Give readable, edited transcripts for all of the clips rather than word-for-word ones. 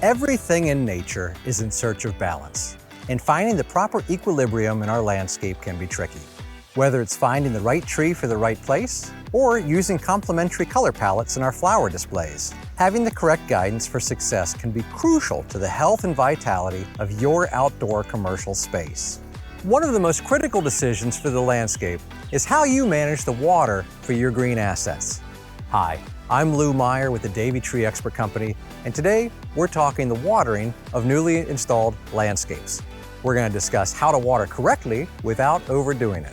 Everything in nature is in search of balance, and finding the proper equilibrium in our landscape can be tricky. Whether it's finding the right tree for the right place, or using complementary color palettes in our flower displays, having the correct guidance for success can be crucial to the health and vitality of your outdoor commercial space. One of the most critical decisions for the landscape is how you manage the water for your green assets. Hi, I'm Lou Meyer with the Davey Tree Expert Company, and today we're talking the watering of newly installed landscapes. We're going to discuss how to water correctly without overdoing it.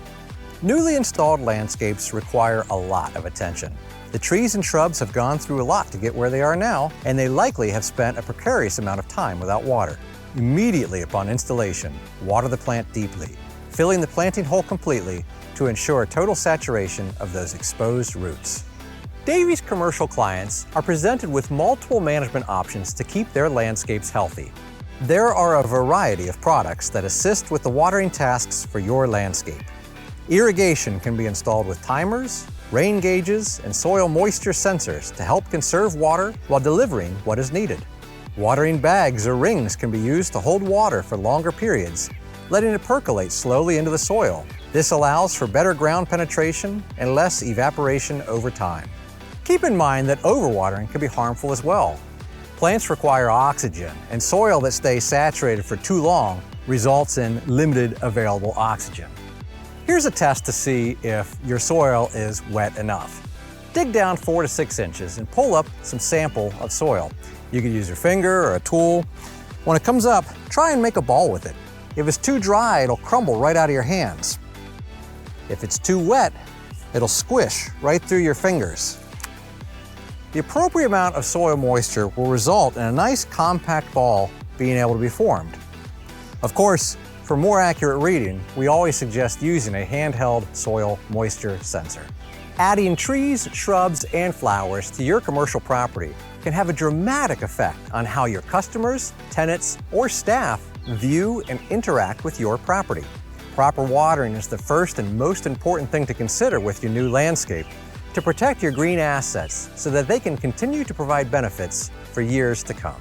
Newly installed landscapes require a lot of attention. The trees and shrubs have gone through a lot to get where they are now, and they likely have spent a precarious amount of time without water. Immediately upon installation, water the plant deeply, filling the planting hole completely to ensure total saturation of those exposed roots. Davey's commercial clients are presented with multiple management options to keep their landscapes healthy. There are a variety of products that assist with the watering tasks for your landscape. Irrigation can be installed with timers, rain gauges, and soil moisture sensors to help conserve water while delivering what is needed. Watering bags or rings can be used to hold water for longer periods, letting it percolate slowly into the soil. This allows for better ground penetration and less evaporation over time. Keep in mind that overwatering can be harmful as well. Plants require oxygen, and soil that stays saturated for too long results in limited available oxygen. Here's a test to see if your soil is wet enough. Dig down 4 to 6 inches and pull up some sample of soil. You could use your finger or a tool. When it comes up, try and make a ball with it. If it's too dry, it'll crumble right out of your hands. If it's too wet, it'll squish right through your fingers. The appropriate amount of soil moisture will result in a nice compact ball being able to be formed. Of course, for more accurate reading, we always suggest using a handheld soil moisture sensor. Adding trees, shrubs, and flowers to your commercial property can have a dramatic effect on how your customers, tenants, or staff view and interact with your property. Proper watering is the first and most important thing to consider with your new landscape to protect your green assets so that they can continue to provide benefits for years to come.